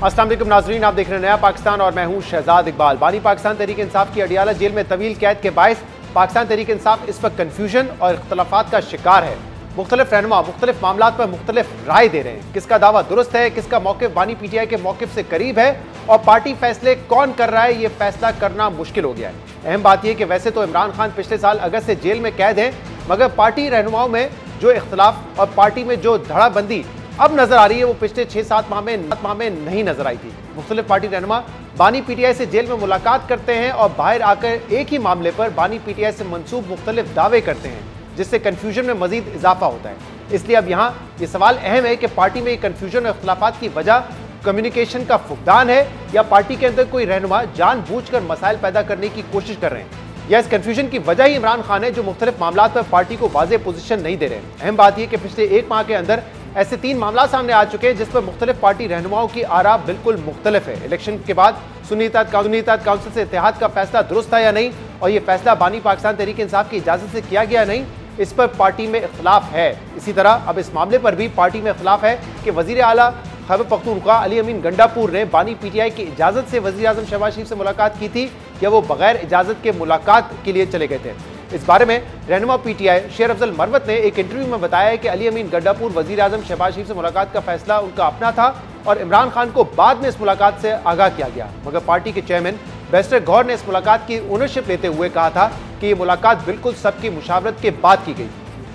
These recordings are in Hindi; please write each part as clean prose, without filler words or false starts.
अस्सलाम वालेकुम नाजरीन, आप देख रहे हैं नया पाकिस्तान और मैं हूं शहजाद इकबाल। बानी पाकिस्तान तहरीक इंसाफ की अडियाला जेल में तवील कैद के बायस पाकिस्तान तहरीक इंसाफ इस वक्त कन्फ्यूजन और इख्तलाफात का शिकार है। मुख्तलिफ रहनुमा मुख्तलिफ मामला पर मुख्तलिफ राय दे रहे हैं। किसका दावा दुरुस्त है, किसका मौक़िफ़ बानी पीटीआई के मौक़िफ़ से करीब है और पार्टी फैसले कौन कर रहा है, ये फैसला करना मुश्किल हो गया है। अहम बात यह कि वैसे तो इमरान खान पिछले साल अगस्त से जेल में कैद है, मगर पार्टी रहनुमाओं में जो इख्तलाफ और पार्टी में जो धड़ाबंदी अब नजर आ रही है वो पिछले 6-7 माह में नहीं नजर आई थी। मुख्तलिफ पार्टी रहनुमा बानी पीटीआई से जेल में मुलाकात करते हैं और बाहर आकर एक ही मामले पर बानी पीटीआई से मंसूब मुख्तलिफ दावे करते हैं, जिससे कंफ्यूजन में मजीद इजाफा होता है। इसलिए अब यहाँ ये सवाल अहम है कि पार्टी में कंफ्यूजन और इख्तलाफात की वजह कम्युनिकेशन का फुकदान है या पार्टी के अंदर कोई रहनुमा जानबूझकर मसाइल पैदा करने की कोशिश कर रहे हैं, या इस कंफ्यूजन की वजह ही इमरान खान है जो मुख्तलिफ मामला पर पार्टी को वाज़ेह पोजीशन नहीं दे रहे हैं। अहम बात यह कि पिछले एक माह के अंदर ऐसे 3 मामला सामने आ चुके हैं जिस पर मुख्तलिफ पार्टी रहनुमाओं की आरा बिल्कुल मुख्तलिफ है। इलेक्शन के बाद सुन्नी इत्तेहाद काउंसिल से इत्तेहाद का फैसला दुरुस्त था या नहीं, और यह फैसला बानी पाकिस्तान तहरीक इंसाफ की इजाजत से किया गया नहीं, इस पर पार्टी में इख्तलाफ है। इसी तरह अब इस मामले पर भी पार्टी में इख्तलाफ है कि वजीर आला खैबर पख्तूनख्वा अली अमीन गंडापुर ने बानी पीटीआई की इजाजत से वजीर आजम शहबाज शरीफ से मुलाकात की थी या वो बगैर इजाजत के मुलाकात के लिए चले गए थे। इस बारे में रहनुमा पीटीआई शेर अफजल मरवत ने एक इंटरव्यू में बताया है कि अली अमीन गंडापुर वजीर आजम शहबाज शरीफ से मुलाकात का फैसला उनका अपना था और इमरान खान को बाद में इस मुलाकात से आगाह किया गया, मगर पार्टी के चेयरमैन बैरिस्टर गौहर ने इस मुलाकात की ओनरशिप लेते हुए कहा था कि ये मुलाकात बिल्कुल सबकी मुशावरत के बाद की गई।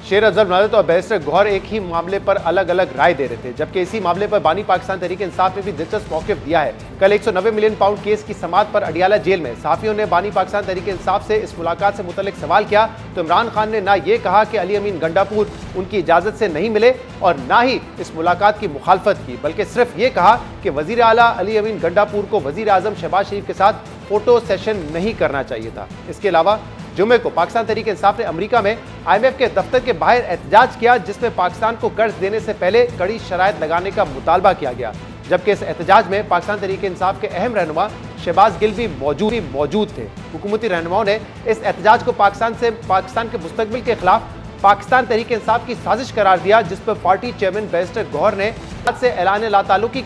शेर अफजल मरवत और बैरिस्टर गौहर एक ही मामले पर अलग अलग राय दे रहे थे, जबकि इसी मामले पर बानी पाकिस्तान तहरीक इंसाफ ने भी दिलचस्प मौक़िफ़ दिया है। कल 190 मिलियन पाउंड केस की समाअत पर अडियाला जेल में सहाफ़ियों ने बानी पाकिस्तान तहरीक इंसाफ से इस मुलाकात से मुतल्लिक सवाल किया तो इमरान खान ने ना ये कहा कि अली अमीन गंडापुर उनकी इजाज़त से नहीं मिले और ना ही इस मुलाकात की मुखालफत की, बल्कि सिर्फ ये कहा कि वज़ीर आला अली अमीन गंडापुर को वज़ीर आज़म शहबाज शरीफ के साथ फ़ोटो सेशन नहीं करना चाहिए था। इसके अलावा जुमे को पाकिस्तान तहरीक इंसाफ ने अमेरिका में IMF के दफ्तर के बाहर एहतजाज किया, जिसमें पाकिस्तान को कर्ज देने से पहले कड़ी शराइत लगाने का मुतालबा किया गया, जबकि इस एहतजाज में पाकिस्तान तहरीक इंसाफ के अहम रहनुमा शहबाज गिल भी मौजूद थे। हुकूमती रहनुमाओं ने इस एहतजाज को पाकिस्तान के मुस्तकबिल के खिलाफ पाकिस्तान तहरीक इंसाफ की साजिश करार दिया, जिस पर पार्टी चेयरमैन बैरिस्टर गौहर ने से ऐलान लाताल्लुकी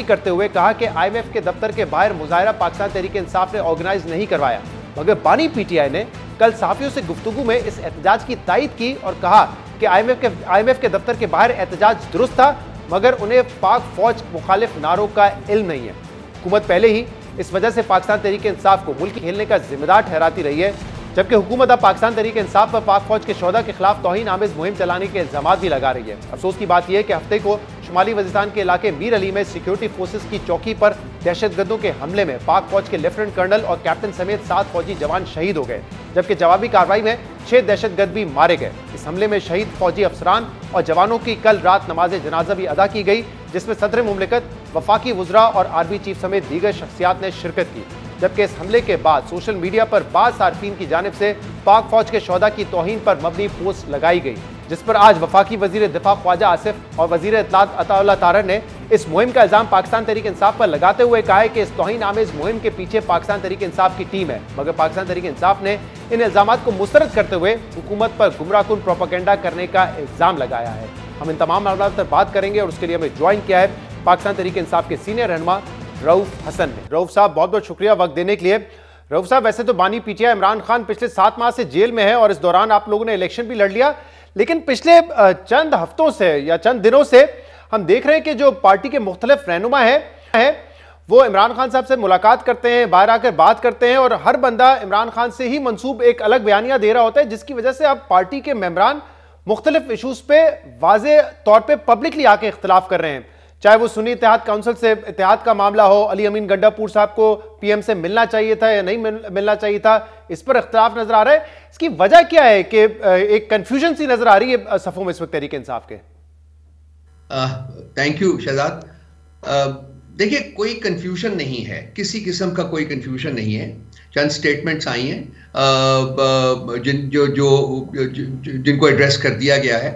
करते हुए कहा कि IMF के दफ्तर के बाहर मुजाहरा पाकिस्तान तहरीक इंसाफ ने ऑर्गेनाइज नहीं करवाया, मगर बानी पीटीआई ने कल सहाफ़ियों से गुफ्तगू में इस एहतजाज की तायद की और कहा कि IMF के दफ्तर के बाहर एहतजाज दुरुस्त था, मगर उन्हें पाक फौज मुखालिफ नारों का इल्म नहीं है। हुकूमत पहले ही इस वजह से पाकिस्तान तहरीक इंसाफ को मुल्क खेलने का जिम्मेदार ठहराती रही है, जबकि हुकूमत अब पाकिस्तान तहरीक इंसाफ पर पाक फौज के शोहदा के खिलाफ तौहीन आमेज मुहिम चलाने के इल्जामात भी लगा रही है। अफसोस की बात यह है कि हफ्ते को शुमाली वजीस्तान के इलाके मीर अली में सिक्योरिटी फोर्सेस की चौकी पर दहशतगर्दों के हमले में पाक फौज के लेफ्टिनेंट कर्नल और कैप्टन समेत 7 फौजी जवान शहीद हो गए, जबकि जवाबी कार्रवाई में 6 दहशतगर्द भी मारे गए। इस हमले में शहीद फौजी अफसरान और जवानों की कल रात नमाज जनाजा भी अदा की गई, जिसमें सदर मुमलिकत, वफाकी वज़रा और आर्मी चीफ समेत दीगर शख्सियात ने शिरकत की। जबकि इस हमले के बाद सोशल मीडिया पर बाज़ सार्फिन की जानिब से पाक फौज के शोहदा की तौहीन पर मबनी पोस्ट लगाई गई, जिस पर आज वफाकी वजीर दिफा ख्वाजा आसिफ और वजीर इत्तलात अताउल्लाह तारर ने इस मुहिम का इल्जाम पाकिस्तान तहरीक इंसाफ पर लगाते हुए कहा है कि इस तौहीन आमेज मुहिम के पीछे पाकिस्तान तहरीक इंसाफ की टीम है, मगर पाकिस्तान तहरीक इंसाफ ने इन इल्जामात को मुस्तरद करते हुए हुकूमत पर गुमराहकुन प्रोपेगेंडा करने का इल्जाम लगाया है। हम इन तमाम मामलों पर बात करेंगे और उसके लिए हमें ज्वाइन किया है पाकिस्तान तहरीक इंसाफ के सीनियर रहनुमा रऊफ हसन ने। रऊफ साहब बहुत बहुत शुक्रिया वक्त देने के लिए। रऊफ साहब, वैसे तो बानी पीटीआई इमरान खान पिछले 7 माह से जेल में है और इस दौरान आप लोगों ने इलेक्शन भी लड़ लिया, लेकिन पिछले चंद हफ्तों से या चंद दिनों से हम देख रहे हैं कि जो पार्टी के मुख्तलिफ रहनुमा है वो इमरान खान साहब से मुलाकात करते हैं, बाहर आकर बात करते हैं और हर बंदा इमरान खान से ही मंसूब एक अलग बयानिया दे रहा होता है, जिसकी वजह से अब पार्टी के मेंबरान मुख्तलिफ इशूज पे वाज़ेह तौर पर पब्लिकली आके इख्तलाफ कर रहे हैं, चाहे वो सुन्नी इत्तेहाद काउंसिल से इत्तेहाद का मामला हो, अली अमीन गंडापुर साहब को PM से मिलना चाहिए था या नहीं मिलना चाहिए था, इस पर इख्तलाफ नजर आ रहा है। इसकी वजह क्या है कि एक कंफ्यूजन सी नजर आ रही है सफों में इस वक्त तहरीक इंसाफ के? Thank you Shahzad. देखिए, कोई कंफ्यूजन नहीं है, किसी किस्म का कोई कंफ्यूजन नहीं है। चंद स्टेटमेंट्स आई हैं जिनको एड्रेस कर दिया गया है।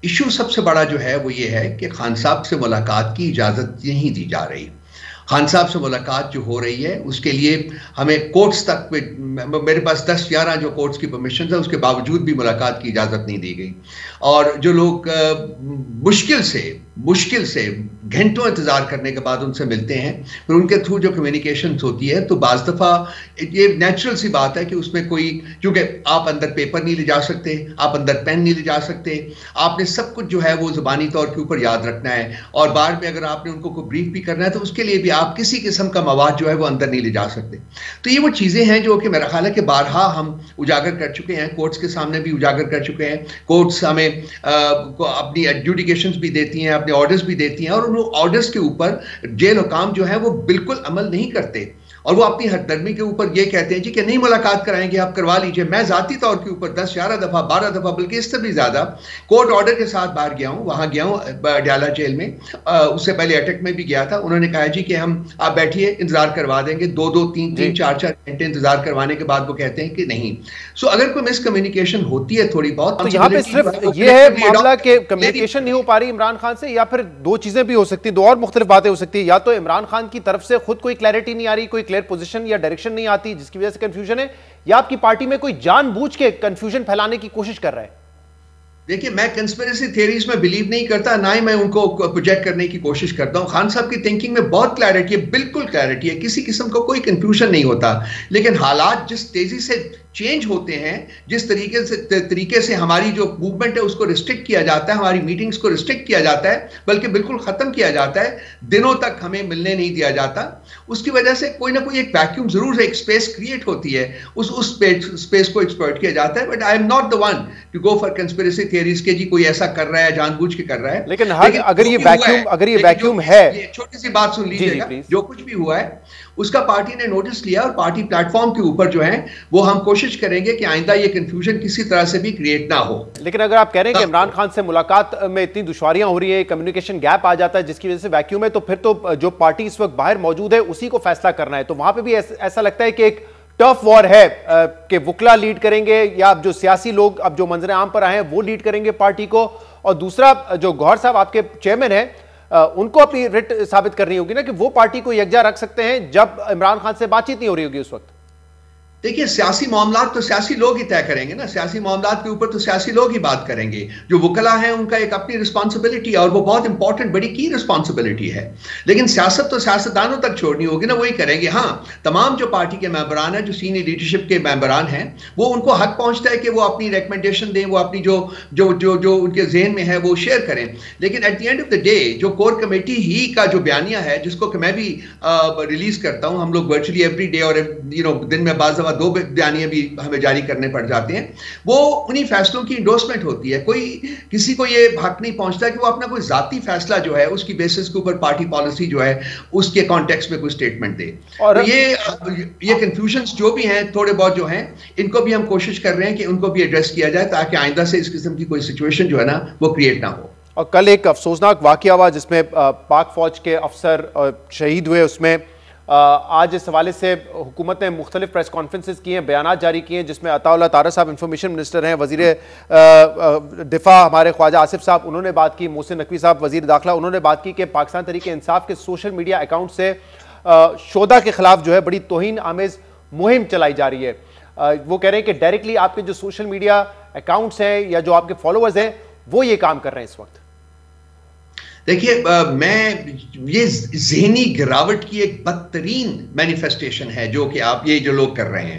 इशू सबसे बड़ा जो है वो ये है कि खान साहब से मुलाकात की इजाज़त नहीं दी जा रही। खान साहब से मुलाकात जो हो रही है उसके लिए हमें कोर्ट्स तक मेरे पास 10-11 जो कोर्ट्स की परमिशन है, उसके बावजूद भी मुलाकात की इजाज़त नहीं दी गई। और जो लोग मुश्किल से मुश्किल से घंटों इंतजार करने के बाद उनसे मिलते हैं, फिर उनके थ्रू जो कम्युनिकेशन होती है, तो बाज दफा ये नेचुरल सी बात है कि उसमें कोई, क्योंकि आप अंदर पेपर नहीं ले जा सकते, आप अंदर पेन नहीं ले जा सकते, आपने सब कुछ जो है वो जुबानी तौर के ऊपर याद रखना है, और बाद में अगर आपने उनको कोई ब्रीफ भी करना है तो उसके लिए भी आप किसी किस्म का मवाद जो है वो अंदर नहीं ले जा सकते। तो ये वो चीजें हैं जो कि मेरा ख्याल है कि बारहा हम उजागर कर चुके हैं, कोर्ट्स के सामने भी उजागर कर चुके हैं, कोर्ट्स हमें अपनी एडजुडिकेशंस भी देती हैं, अपने ऑर्डर्स भी देती हैं, और उन ऑर्डर्स के ऊपर जेल हुकाम जो है वो बिल्कुल अमल नहीं करते, और वो अपनी हरदर्मी के ऊपर ये कहते हैं जी कि नहीं मुलाकात कराएंगे, आप करवा लीजिए। मैं जाती तौर के ऊपर 10, 11 दफा, 12 दफा, बल्कि इससे भी ज्यादा कोर्ट ऑर्डर के साथ बाहर गया हूं, वहां गया हूं अडयाला जेल में, उससे पहले अटक में भी गया था। उन्होंने कहा जी कि हम, आप बैठिए, इंतजार करवा देंगे। 2-2, 3-3, 4-4 घंटे इंतजार करवाने के बाद वो कहते हैं कि नहीं। सो अगर कोई मिसकम्युनिकेशन होती है थोड़ी बहुत, तो यहाँ पे सिर्फ ये है मामला कि कम्युनिकेशन नहीं हो पा रही इमरान खान से, या फिर दो चीजें भी हो सकती है, दो और मुख्तलिफ बातें हो सकती है। या तो इमरान खान की तरफ से खुद कोई क्लैरिटी नहीं आ रही, कोई क्लियर पोजीशन या डायरेक्शन नहीं आती जिसकी वजह से कंफ्यूजन है, या आपकी पार्टी में कोई जानबूझ के कंफ्यूजन फैलाने की कोशिश कर रहा है। देखिए, मैं कंस्पिरेसी थियरीज में बिलीव नहीं करता, ना ही मैं उनको प्रोजेक्ट करने की कोशिश करता हूं। खान साहब की थिंकिंग में बहुत क्लैरिटी है, बिल्कुल क्लैरिटी है, किसी किस्म का कोई कंफ्यूजन नहीं होता। लेकिन हालात जिस तेजी से चेंज होते हैं, जिस तरीके से हमारी जो मूवमेंट है उसको रिस्ट्रिक्ट किया जाता है, हमारी मीटिंग्स को रिस्ट्रिक्ट किया जाता है, बल्कि बिल्कुल खत्म किया जाता है, दिनों तक हमें मिलने नहीं दिया जाता, उसकी वजह से कोई ना कोई एक वैक्यूम जरूर एक स्पेस क्रिएट होती है, उस स्पेस को एक्सप्लॉइट किया जाता है। But I am not the one to go for conspiracy theories के जी कोई ऐसा कर रहा है, जानबूझ के कर रहा है। लेकिन अगर ये वैक्यूम है, छोटी सी बात सुन लीजिएगा, जो कुछ भी हुआ है उसका पार्टी ने नोटिस लिया, और पार्टी प्लेटफॉर्म के ऊपर जो है वो हम कोशिश करेंगे कि आइंदा ये कंफ्यूजन किसी तरह से भी क्रिएट ना हो। लेकिन अगर आप कह रहे हैं कि इमरान खान से मुलाकात में इतनी दुश्वारियां हो रही है, कम्युनिकेशन गैप आ जाता है जिसकी वजह से वैक्यूम है, तो फिर तो जो पार्टी इस वक्त बाहर मौजूद है उसी को फैसला करना है। तो वहां पर भी ऐसा लगता है कि एक टफ वॉर है कि वुकला लीड करेंगे, या जो सियासी लोग अब जो मंजर आम पर आए हैं वो लीड करेंगे पार्टी को, और दूसरा जो गौहर साहब आपके चेयरमैन है, उनको अपनी रिट साबित करनी होगी ना कि वो पार्टी को यकजा रख सकते हैं जब इमरान खान से बातचीत नहीं हो रही होगी उस वक्त। देखिए, सियासी मामलात तो सियासी लोग ही तय करेंगे ना, सियासी मामलात के ऊपर तो सियासी लोग ही बात करेंगे। जो वकला है उनका एक अपनी रिस्पॉन्सिबिलिटी है, और वो बहुत इंपॉर्टेंट, बड़ी की रिस्पॉन्सिबिलिटी है। लेकिन सियासत तो सियासतदानों तक छोड़नी होगी ना, वही करेंगे। हाँ, तमाम जो पार्टी के मेंबरान हैं, जो सीनियर लीडरशिप के मेंबरान हैं, वो उनको हक पहुंचता है कि वो अपनी रिकमेंडेशन दें, वो अपनी जो जो जो जो उनके जहन में है वो शेयर करें। लेकिन at the end of the day जो कोर कमेटी ही का जो बयानिया है, जिसको कि मैं भी रिलीज करता हूं, हम लोग वर्चुअली एवरी डे और दिन में बाज़ दफा 2 बयानियां भी हमें जारी करने पड़ जाते हैं, वो उन्हीं फैसलों की इंडोर्समेंट होती है। कोई किसी को ये हक नहीं पहुंचता कि वो अपना कोई जाती फैसला जो है उसकी बेसिस के ऊपर पार्टी पॉलिसी जो है उसके कॉन्टेक्स्ट में कोई स्टेटमेंट दे। और तो ये कंफ्यूजन्स जो भी हैं, थोड़े बहुत जो हैं, इनको भी हम कोशिश कर रहे हैं कि उनको भी एड्रेस किया जाए, ताकि आइंदा से इस किस्म की कोई सिचुएशन जो है ना वो क्रिएट ना हो। और कल एक अफसोसनाक वाकया हुआ जिसमें पाक फौज के अफसर शहीद हुए, उसमें आज इस हवाले से हुकूमत ने मुख्तलिफ प्रेस कॉन्फ्रेंसेस की हैं, बयानात जारी किए हैं, जिसमें अताउल्लाह तारा साहब इंफॉर्मेशन मिनिस्टर हैं, वजीर दिफा हमारे ख्वाजा आसिफ साहब उन्होंने बात की, मोहसिन नकवी साहब वजीर दाखिला उन्होंने बात की कि पाकिस्तान तहरीक इंसाफ के सोशल मीडिया अकाउंट से शोधा के खिलाफ जो है बड़ी तौहीन आमेज मुहिम चलाई जा रही है। वो कह रहे हैं कि डायरेक्टली आपके जो सोशल मीडिया अकाउंट्स हैं या जो आपके फॉलोअर्स हैं वो ये काम कर रहे हैं इस वक्त। देखिए, मैं ये ज़हनी गिरावट की एक बदतरीन मैनिफेस्टेशन है जो कि आप ये जो लोग कर रहे हैं।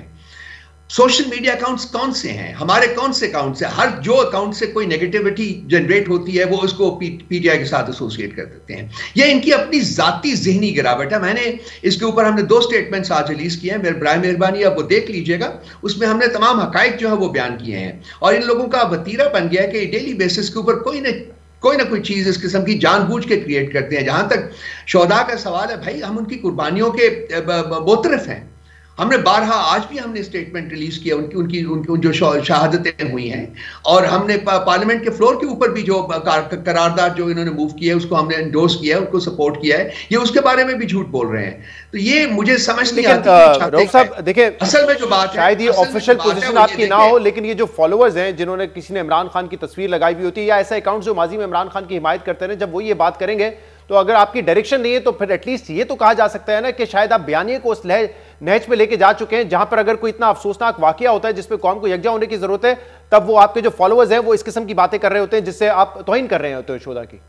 सोशल मीडिया अकाउंट्स कौन से हैं? हमारे कौन से अकाउंट्स हैं? हर जो अकाउंट से कोई नेगेटिविटी जनरेट होती है वो उसको पीटीआई के साथ एसोसिएट कर देते हैं। ये इनकी अपनी जाती ज़हनी गिरावट है। मैंने इसके ऊपर हमने 2 स्टेटमेंट्स आज रिलीज किए हैं, मेरे बराए मेहरबानी आप वो देख लीजिएगा। उसमें हमने तमाम हकाइक जो है वो बयान किए हैं, और इन लोगों का वतीरा बन गया है कि डेली बेसिस के ऊपर कोई ना कोई चीज इस किस्म की जानबूझ के क्रिएट करते हैं। जहां तक शोधा का सवाल है, भाई हम उनकी कुर्बानियों के मुतरफ हैं। हमने बारहा, आज भी हमने स्टेटमेंट रिलीज किया उनकी जो शहादतें हुई हैं, और हमने पार्लियामेंट के फ्लोर के ऊपर भी जो करारदाद जो इन्होंने मूव किया है उसको हमने एंडोर्स किया है, उनको सपोर्ट किया है। ये उसके बारे में भी झूठ बोल रहे हैं, तो ये मुझे समझ नहीं आता। रऊफ साहब देखिए, असल में जो बात है, शायद ये ऑफिशियल पोजीशन आपकी ना हो, लेकिन ये जो फॉलोअर्स हैं जिन्होंने किसी ने इमरान खान की तस्वीर लगाई हुई होती है, या ऐसा अकाउंट जो माजी में इमरान खान की हिमायत करते हैं, जब वो ये बात करेंगे तो अगर आपकी डायरेक्शन नहीं है तो फिर एटलीस्ट ये तो कहा जा सकता है ना कि शायद आप बयानिए को उस नहज पे लेके जा चुके हैं जहां पर अगर कोई इतना अफसोसनाक वाकया होता है जिसपे कौम को यकजा होने की जरूरत है, तब वो आपके जो फॉलोअर्स हैं वो इस किस्म की बातें कर रहे होते हैं जिससे आप तौहीन कर रहे होते हैं शोधा की।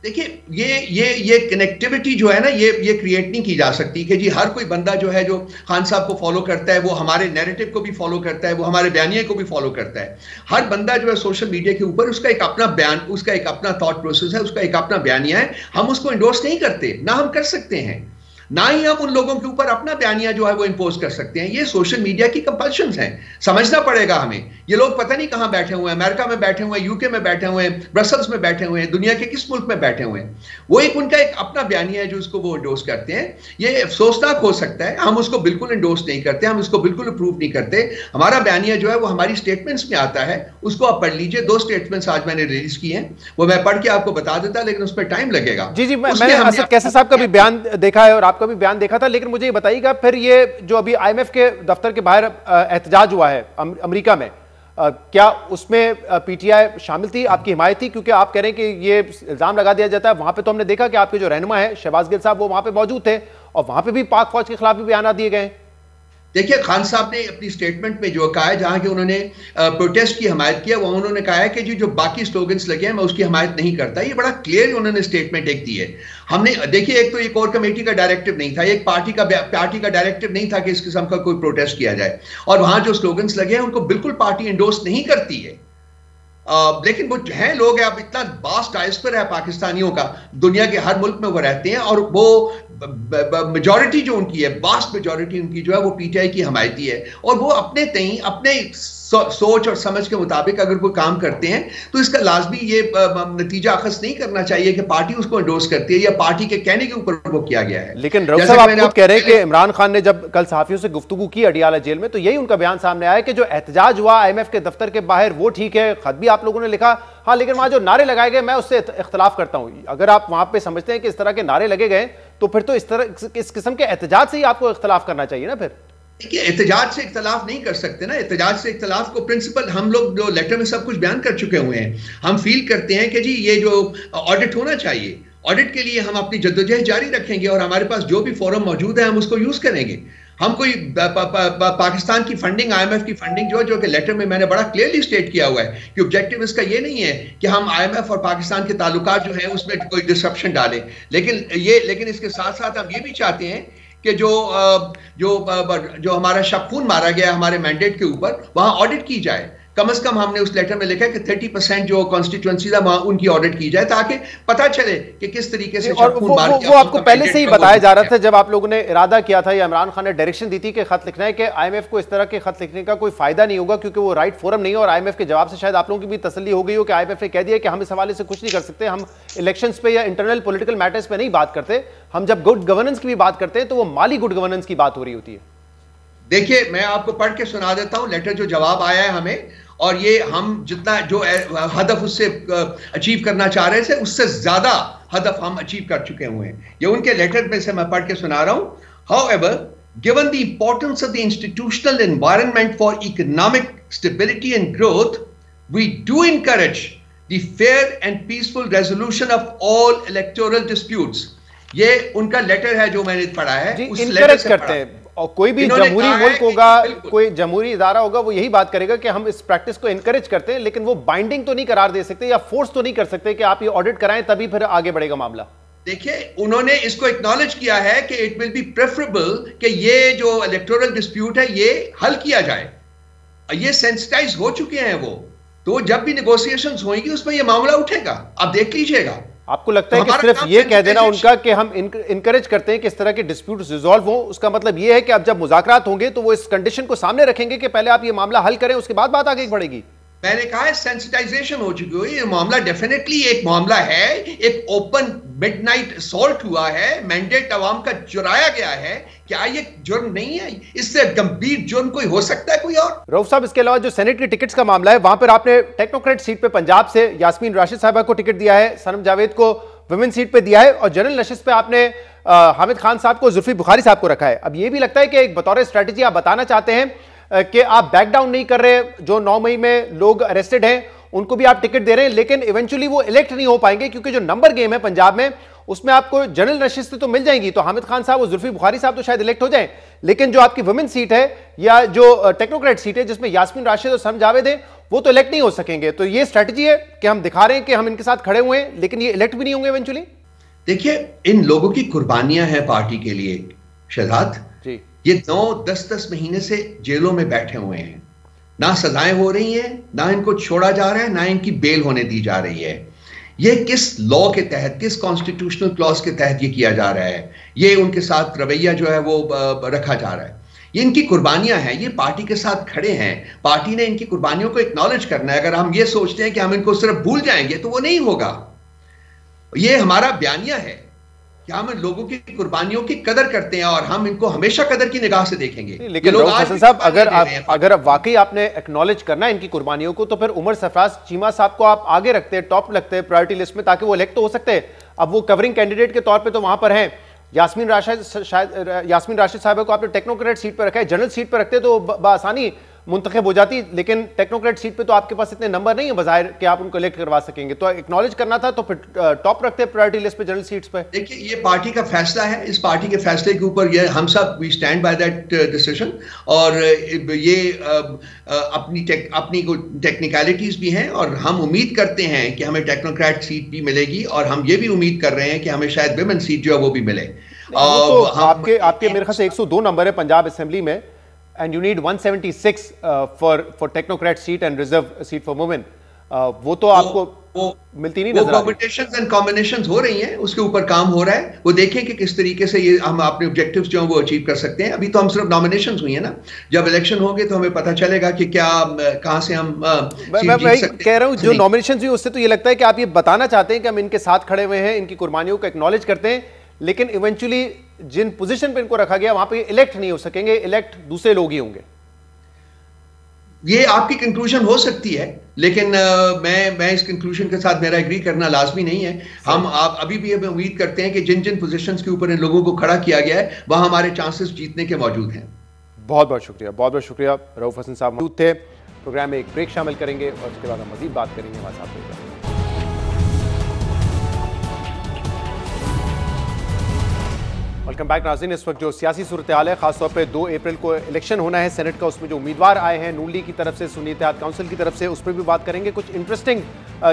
देखिए, ये कनेक्टिविटी जो है ना, ये क्रिएट नहीं की जा सकती कि जी हर कोई बंदा जो है, जो खान साहब को फॉलो करता है, वो हमारे नैरेटिव को भी फॉलो करता है, वो हमारे बयानिए को भी फॉलो करता है। हर बंदा जो है सोशल मीडिया के ऊपर उसका एक अपना बयान, उसका एक अपना थॉट प्रोसेस है, उसका एक अपना बयानिया है। हम उसको इंडोर्स नहीं करते, ना हम कर सकते हैं, ना ही हम उन लोगों के ऊपर अपना बयानिया जो है वो इंपोज कर सकते हैं। ये सोशल मीडिया की कंपल्शंस हैं, समझना पड़ेगा हमें। ये लोग पता नहीं कहां बैठे हुए हैं, अमेरिका में बैठे हुए हैं, यूके में बैठे हुए हैं, ब्रसल्स में बैठे हुए हैं, दुनिया के किस मुल्क में बैठे हुए हैं। वो एक उनका एक अपना बयानिया है जो उसको वो इंडोर्स करते हैं। ये अफसोसनाक हो सकता है, हम उसको बिल्कुल इंडोर्स नहीं करते, हम उसको बिल्कुल अप्रूव नहीं करते। हमारा बयानिया जो है वो हमारी स्टेटमेंट्स में आता है, उसको आप पढ़ लीजिए। 2 स्टेटमेंट्स आज मैंने रिलीज किए हैं, वो मैं पढ़ के आपको बता देता, लेकिन उस पर टाइम लगेगा। जी, मैंने असद कैसर साहब का भी बयान देखा है और आपका भी बयान देखा था, लेकिन मुझे ये बताइएगा फिर ये जो अभी आईएमएफ के दफ्तर के बाहर एहतजाज हुआ है अमेरिका में, क्या उसमें पीटीआई शामिल थी, आपकी हिमायत थी? क्योंकि आप कह रहे हैं कि ये इल्जाम लगा दिया जाता है। वहां पे तो हमने देखा कि आपके जो रहनुमा है शहबाज गिल साहब, वो वहां पे मौजूद थे और वहां पे भी पाक फौज के खिलाफ भी बयान दिए गए। देखिए, खान साहब ने अपनी स्टेटमेंट में जो कहा है, जहां कि उन्होंने प्रोटेस्ट की हमायत किया, वहां उन्होंने कहा है कि जो बाकी स्लोगन्स लगे हैं मैं उसकी हमायत नहीं करता। ये बड़ा क्लियर उन्होंने स्टेटमेंट एक दी है। हमने देखिए, एक तो एक और कमेटी का डायरेक्टिव नहीं था, एक पार्टी का डायरेक्टिव नहीं था कि इस किस्म का कोई प्रोटेस्ट किया जाए, और वहां जो स्लोगन्स लगे हैं उनको बिल्कुल पार्टी एंडोर्स नहीं करती है। लेकिन वो हैं लोग, अब इतना वास्ट डायस्पोरा है पाकिस्तानियों का, दुनिया के हर मुल्क में वो रहते हैं, और वो मेजॉरिटी जो उनकी है, वास्ट मेजॉरिटी उनकी जो है वो पीटीआई की हमायती है। और वो अपने तई अपने सोच और समझ के मुताबिक अगर कोई काम करते हैं तो इसका लाजमी ये नतीजा अखज़ नहीं करना चाहिए कि पार्टी उसको एंडोर्स करती है या पार्टी के कहने के ऊपर वो किया गया है। लेकिन रऊफ साहब, आप खुद कह रहे हैं कि इमरान खान ने जब कल सहाफियों से गुफ्तगू की अडियाला जेल में, तो यही उनका बयान सामने आया कि जो एहतजाज हुआ आईएमएफ के दफ्तर के बाहर वो ठीक है, खत भी आप लोगों ने लिखा, हाँ, लेकिन वहां जो नारे लगाए गए मैं उससे इख्तलाफ करता हूं। अगर आप वहां पे समझते हैं कि इस तरह के नारे लगे गए तो फिर तो इस किस्म के एहतजाज से ही आपको इख्तलाफ करना चाहिए ना। फिर देखिए, एहतजाज से इख्तलाफ नहीं कर सकते ना। एहतजाज से इख्तलाफ को प्रिंसिपल हम लोग जो लेटर में सब कुछ बयान कर चुके हुए हैं। हम फील करते हैं कि जी ये जो ऑडिट होना चाहिए, ऑडिट के लिए हम अपनी जद्दोजहद जारी रखेंगे और हमारे पास जो भी फोरम मौजूद है हम उसको यूज करेंगे। हम कोई पाकिस्तान की फंडिंग, आईएमएफ की फंडिंग जो कि लेटर में मैंने बड़ा क्लियरली स्टेट किया हुआ है कि ऑब्जेक्टिव इसका ये नहीं है कि हम आईएमएफ और पाकिस्तान के ताल्लुकात जो है उसमें कोई डिसरप्शन डालें, लेकिन इसके साथ साथ हम ये भी चाहते हैं कि जो हमारा शबखून मारा गया हमारे मैंडेट के ऊपर, वहां ऑडिट की जाए। कम से कम हमने उस लेटर में लिखा है कि 30% जो कॉन्स्टिट्यूएंसी था वहां उनकी ऑडिट की जाए, ताकि पता चले कि किस तरीके से शबखून मार के वो आपको पहले से ही बताया जा रहा था जब आप लोगों ने इरादा किया था, या इमरान खान ने डायरेक्शन दी थी कि खत लिखना है, कि आईएमएफ को इस तरह के खत लिखने का कोई फायदा नहीं होगा क्योंकि वो राइट फोरम नहीं है। और आईएमएफ के जवाब से शायद आप लोगों की भी तसल्ली हो गई हो कि आईएमएफ ने कह दिया कि हम इस हवाले से कुछ नहीं कर सकते, हम इलेक्शंस पे या इंटरनल पॉलिटिकल मैटर्स पे नहीं बात करते, हम जब गुड गवर्नेंस की भी बात करते हैं तो वो माली गुड गवर्नेंस की बात हो रही होती है। देखिए, मैं आपको पढ़ के सुना देता हूं लेटर जो जवाब आया है हमें, और ये हम जितना जो हदफ उससे अचीव करना चाह रहे थे उससे ज्यादा हदफ हम अचीव कर चुके हुए हैं। ये उनके लेटर में से मैं पढ़ के सुना रहा हूं। However, given the importance of the institutional environment for economic stability and growth, we do encourage the fair and peaceful resolution of all electoral disputes। ये उनका लेटर है जो मैंने पढ़ा है, उस लेटर से करते हैं। और कोई भी जमहूरी मुल्क होगा, कोई जमहूरी इदारा होगा, वो यही बात करेगा कि हम इस प्रैक्टिस को इनकरेज करते हैं, लेकिन वो बाइंडिंग तो नहीं करार दे सकते या फोर्स तो नहीं कर सकते कि आप ये ऑडिट कराएं तभी फिर आगे बढ़ेगा मामला। देखिए, उन्होंने इसको एक्नॉलेज किया है कि इट विल बी प्रेफरेबल कि ये जो इलेक्टोरल डिस्प्यूट है ये हल किया जाए। ये सेंसिटाइज हो चुके हैं वो, तो जब भी नेगोशिएशंस होंगी उसमें ये मामला उठेगा, आप देख लीजिएगा। आपको लगता है कि सिर्फ ये कह देना उनका कि हम इनकरेज करते हैं कि इस तरह के डिस्प्यूट रिजॉल्व हो, उसका मतलब ये है कि अब जब मुज़ाकरात होंगे तो वो इस कंडीशन को सामने रखेंगे कि पहले आप ये मामला हल करें, उसके बाद बात आगे बढ़ेगी? मैंने कहा है सेंसिटाइजेशन हो चुकी है। ये मामला डेफिनेटली एक मामला है, एक ओपन मिडनाइट असॉल्ट हुआ है, मैंडेट अवाम का चुराया गया है। क्या ये जुर्म नहीं है? इससे गंभीर जुर्म कोई हो सकता है कोई और? रऊफ साहब, इसके अलावा जो सेनेट की टिकट्स का मामला है, वहां पर आपने टेक्नोक्रेट सीट पे पंजाब से यास्मीन राशिद साहबा को टिकट दिया है, सनम जावेद को वुमेन सीट पे दिया है, और जनरल नशिस्त पे आपने हामिद खान साहब को, जुल्फी बुखारी साहब को रखा है। अब ये भी लगता है कि एक बतौर स्ट्रेटेजी आप बताना चाहते हैं कि आप बैक डाउन नहीं कर रहे, जो 9 मई में लोग अरेस्टेड हैं उनको भी आप टिकट दे रहे हैं, लेकिन इवेंचुअली वो इलेक्ट नहीं हो पाएंगे, क्योंकि जो नंबर गेम है पंजाब में उसमें आपको जनरल नशिस्तें तो मिल जाएंगी, तो हामिद खान साहब और जुल्फी बुखारी साहब तो शायद इलेक्ट हो जाएं, लेकिन जो आपकी वुमेन सीट है या जो टेक्नोक्रेट सीट है जिसमें यास्मीन राशिद और सम जावेद है, वो तो इलेक्ट नहीं हो सकेंगे। तो ये स्ट्रेटजी है कि हम दिखा रहे हैं कि हम इनके साथ खड़े हुए हैं, लेकिन ये इलेक्ट भी नहीं होंगे इवेंचुअली। देखिए, इन लोगों की कुर्बानियां हैं पार्टी के लिए शहजाद जी, ये 9-10 महीने से जेलों में बैठे हुए हैं, ना सजाएं हो रही हैं, ना इनको छोड़ा जा रहा है, ना इनकी बेल होने दी जा रही है। ये किस लॉ के तहत, किस कॉन्स्टिट्यूशनल क्लॉज के तहत ये किया जा रहा है? ये उनके साथ रवैया जो है वो रखा जा रहा है। ये इनकी कुर्बानियां हैं, ये पार्टी के साथ खड़े हैं, पार्टी ने इनकी कुर्बानियों को एक्नॉलेज करना है। अगर हम ये सोचते हैं कि हम इनको सिर्फ भूल जाएंगे तो वो नहीं होगा। ये हमारा बयानिया है कि हम लोगों की कुर्बानियों की कदर करते हैं और हम इनको हमेशा कदर की निगाह से देखेंगे। लेकिन रऊफ हसन साहब, अगर वाकई आपने एक्नॉलेज करना है इनकी कुर्बानियों को, तो फिर उमर सरफराज चीमा साहब को आप आगे रखते हैं, टॉप रखते हैं प्रायोरिटी लिस्ट में, ताकि वो इलेक्ट तो हो सकते हैं। अब वो कवरिंग कैंडिडेट के तौर पर तो वहां पर हैं। यास्मीन राशिद साहब को आपने टेक्नोक्रेट सीट पर रखा है, जनरल सीट पर रखते तो बआसानी मुंतखब हो जाती, लेकिन टेक्नोक्रेट सीट पे तो आपके पास इतने नंबर नहीं है बजाहिर कि आप उनको इलेक्ट करवा सकेंगे। तो एक्नॉलेज करना था तो फिर टॉप रखते हैं प्रायोरिटी लिस्ट पे जनरल सीट्स पे। देखिए, ये पार्टी का फैसला है, इस पार्टी के फैसले के ऊपर ये हम सब we stand by that decision. और ये अपनी टेक्निकलिटीज भी हैं और हम उम्मीद करते हैं कि हमें टेक्नोक्रेट सीट भी मिलेगी, और हम ये भी उम्मीद कर रहे हैं कि हमें शायद विमेन सीट जो है वो भी मिले। तो आपके मेरे ख्याल से 102 नंबर है पंजाब असेंबली में, and you need 176 for technocrat seat and reserve seat for women. वो तो आपको मिलती नहीं नजर आती। परम्यूटेशंस एंड कॉम्बिनेशंस हो रही हैं, उसके ऊपर काम हो रहा है। वो देखें कि किस तरीके से ये हम अपने ऑब्जेक्टिव्स जो हैं वो अचीव कर सकते हैं। अभी तो हम सिर्फ नॉमिनेशंस हुई है ना, जब इलेक्शन होंगे तो हमें पता चलेगा कि क्या कहां से हम मैं कह रहा हूं, जो नॉमिनेशंस हुई उससे तो ये लगता है कि आप ये बताना चाहते हैं कि हम इनके साथ खड़े हुए हैं, इनकी कुर्बानियों को एक्नॉलेज करते हैं, लेकिन इवेंचुअली जिन पोजीशन पे इनको रखा गया वहां पे इलेक्ट नहीं हो सकेंगे, इलेक्ट दूसरे लोग ही होंगे। ये आपकी कंक्लूजन हो सकती है, लेकिन मैं इस कंक्लूजन के साथ मेरा एग्री करना लाजमी नहीं है। हम आप अभी भी हमें उम्मीद करते हैं कि जिन जिन पोजीशंस के ऊपर इन लोगों को खड़ा किया गया है वहां हमारे चांसेस जीतने के मौजूद हैं। बहुत बहुत शुक्रिया, बहुत बहुत शुक्रिया। रऊफ हसन साहब मौजूद थे। प्रोग्राम में एक ब्रेक शामिल करेंगे और उसके बाद हम मजीद बात करेंगे हमारे साथ। वेलकम बैक नाज़रीन। इस वक्त जो सियासी सूरत हाल है, खासतौर पे 2 अप्रैल को इलेक्शन होना है सेनेट का, उसमें जो उम्मीदवार आए हैं नून लीग की तरफ से, सुन्नी इत्तेहाद काउंसिल की तरफ से, उस पर भी बात करेंगे। कुछ इंटरेस्टिंग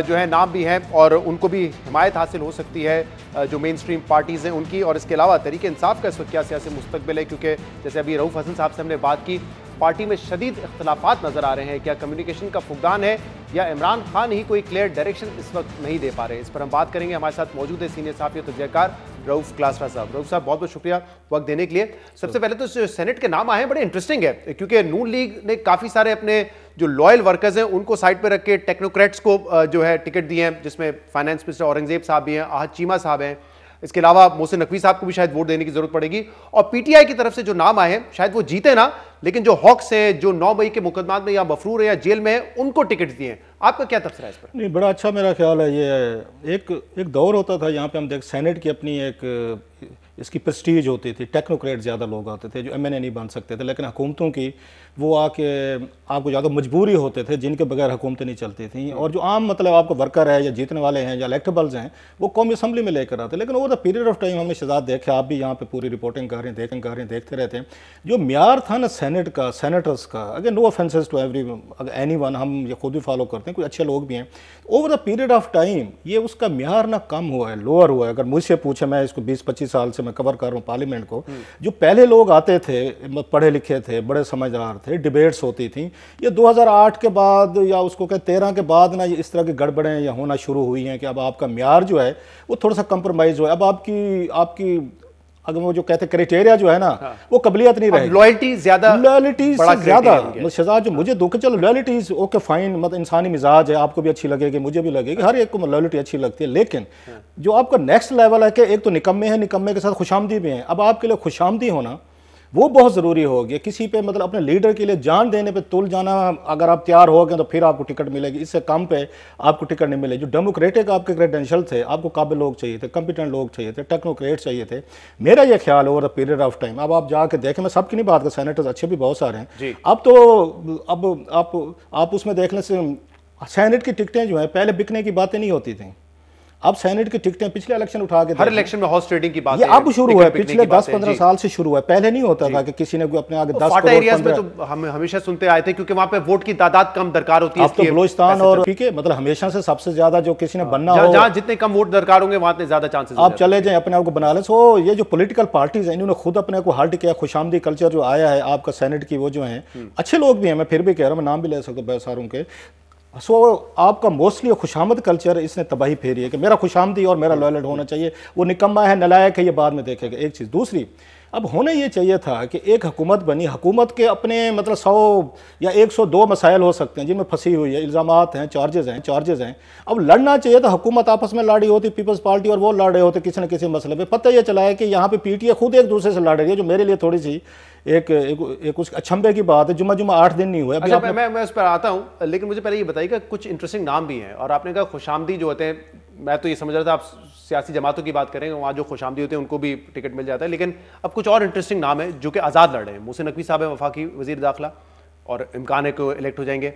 जो है नाम भी हैं और उनको भी हिमायत हासिल हो सकती है जो मेन स्ट्रीम पार्टीज़ हैं उनकी। और इसके अलावा तहरीक इंसाफ का इस वक्त क्या सियासी मुस्तकबिल है, क्योंकि जैसे अभी रऊफ हसन साहब से हमने बात की, पार्टी में शदीद इख्तलाफात नजर आ रहे हैं। क्या कम्युनिकेशन का फुकदान है या इमरान खान ही कोई क्लियर डायरेक्शन इस वक्त नहीं दे पा रहे? इस पर हम बात करेंगे। हमारे साथ मौजूद है सीनियर सहाफ़ी और तजज़ियाकार रऊफ क्लासरा साहब। रऊफ साहब, बहुत बहुत शुक्रिया वक्त देने के लिए। सबसे पहले तो सेनेट के नाम आए हैं बड़े इंटरेस्टिंग है, क्योंकि नून लीग ने काफ़ी सारे अपने जो लॉयल वर्कर्स हैं उनको साइड पर रख के टेक्नोक्रेट्स को जो है टिकट दिए हैं, जिसमें फाइनेंस मिनिस्टर औरंगजेब साहब भी हैं, आहद चीमा साहब हैं, इसके अलावा मोहसिन नकवी साहब को भी शायद वोट देने की जरूरत पड़ेगी। और पीटीआई की तरफ से जो नाम आए हैं शायद वो जीते ना, लेकिन जो हॉक्स हैं, जो 9 मई के मुकदमात में या मफरूर है या जेल में है, उनको टिकट दिए हैं। आपका क्या तबसरा है इस पर? नहीं, बड़ा अच्छा मेरा ख्याल है। ये एक दौर होता था यहाँ पे हम देख, सेनेट की अपनी एक इसकी प्रेस्टीज होती थी, टेक्नोक्रेट ज़्यादा लोग आते थे जो एमएनए नहीं बन सकते थे, लेकिन हुकूमतों की वो आके आपको ज़्यादा मजबूरी होते थे जिनके बगैर हुकूमतें नहीं चलती थी। और जो आम मतलब आपको वर्कर है या जीतने वाले हैं या इलेक्टेबल्स हैं वो कौमी असम्बली में लेकर आते। लेकिन over the period of time हमने शहजाद देखे, आप भी यहाँ पे पूरी रिपोर्टिंग कर रहे हैं, देखते रहते हैं, जो म्यार था ना सेनेट का, सेनेटर्स का, अगर no offences to anyone, हम ये खुद भी फॉलो करते हैं, कुछ अच्छे लोग भी हैं, over the period of time ये उसका म्यार ना कम हुआ है, लोअर हुआ है। अगर मुझसे पूछे, मैं इसको 20-25 साल से मैं कवर कर रहा हूँ पार्लियामेंट को, जो पहले लोग आते थे पढ़े लिखे थे, बड़े समझदार थे, डिबेट्स होती थी, ये 2008 के बाद या उसको क्या 13 के बाद ना ये इस तरह की गड़बड़ें या होना शुरू हुई हैं कि अब आपका म्यार जो है वो थोड़ा सा कंप्रोमाइज़ हुआ है। अब आपकी अगर वो जो कहते क्राइटेरिया जो है ना, वो कबलियत नहीं रही, लॉयल्टी ज्यादा शहजाद जो मुझे दुख, चलो लॉयल्टीज ओके फाइन, मतलब इंसानी मिजाज है, आपको भी अच्छी लगेगी, मुझे भी लगेगी, हर एक को लॉयल्टी अच्छी लगती है, लेकिन जो आपका नेक्स्ट लेवल है कि एक तो निकम्मे है, निकम्मे के साथ खुशामदी भी है। अब आपके लिए खुशामदी होना वो बहुत ज़रूरी हो गया, किसी पे मतलब अपने लीडर के लिए जान देने पे तुल जाना, अगर आप तैयार हो गए तो फिर आपको टिकट मिलेगी, इससे कम पे आपको टिकट नहीं मिलेगी। जो डेमोक्रेटिक आपके क्रेडेंशियल थे, आपको काबिल लोग चाहिए थे, कॉम्पिटेंट लोग चाहिए थे, टेक्नोक्रेट चाहिए थे। मेरा ये ख्याल over the period of time, अब आप जाके देखें, मैं सबकी नहीं बात कर, सेनेटर्स अच्छे भी बहुत सारे हैं, अब तो अब आप उसमें देखने से सेनेट की टिकटें जो है पहले बिकने की बातें नहीं होती थी, अब सेनेट की टिकटें पिछले इलेक्शन उठा के हर इलेक्शन में हॉर्स ट्रेडिंग की बात ये अब शुरू है, पिछले 10-15 साल से शुरू है, पहले नहीं होता था कि किसी ने अपने आगे 10 फाटा एरियाज में तो हम हमेशा सुनते आए थे क्योंकि वहां पे वोट की तादाद कम दरकार होती है। अब तो बलूचिस्तान और ठीक है, मतलब हमेशा से सबसे ज्यादा जो किसी ने बनना हो, जहां जितने कम वोट दरकार होंगे वहां ज्यादा चांसेस आप चले जाएं अपने आप को बना लें। सो ये जो पॉलिटिकल पार्टीज हैं इन्होंने खुद अपने को हर्ट किया, खुशामदी कल्चर जो आया है आपका सेनेट की, वो जो है अच्छे लोग भी हैं, मैं फिर भी कह रहा हूं, मैं नाम भी ले सकता हूं बहुत सारों के। सो आपका मोस्टली खुशामद कल्चर इसने तबाही फेरी है कि मेरा खुशामदी और मेरा लॉयल होना चाहिए, वो निकम्मा है, नलायक है, ये बाद में देखेगा। एक चीज़। दूसरी, अब होने ये चाहिए था कि एक हुकूमत बनी, हुकूमत के अपने मतलब 100 या 102 मसाइल हो सकते हैं जिनमें फंसी हुई है, इल्ज़ामात हैं, चार्जेज़ हैं। अब लड़ना चाहिए था, हुकूमत आपस में लड़ी होती, पीपल्स पार्टी और वो लड़ रहे होते किसी न किसी मसले पे। पता ये चला है कि यहाँ पे पीटीए खुद एक दूसरे से लड़ रही है, जो मेरे लिए थोड़ी सी एक उस अचंभे की बात है। जुम्मा 8 दिन नहीं हुए। अच्छा, मैं उस पर आता हूँ, लेकिन मुझे पहले ये बताइए कि कुछ इंटरेस्टिंग नाम भी हैं और आपने कहा खुशामदी जो होते हैं, मैं तो ये समझ रहा था आप सियासी जमातों की बात करेंगे, वहाँ जो खुशामदी होते हैं उनको भी टिकट मिल जाता है, लेकिन अब कुछ और इंटरेस्टिंग नाम है जो कि आज़ाद लड़ रहे हैं। मोहसिन नकवी साहब है वफाकी वज़ीर दाखिला और इम्कान है कि इलेक्ट हो जाएंगे।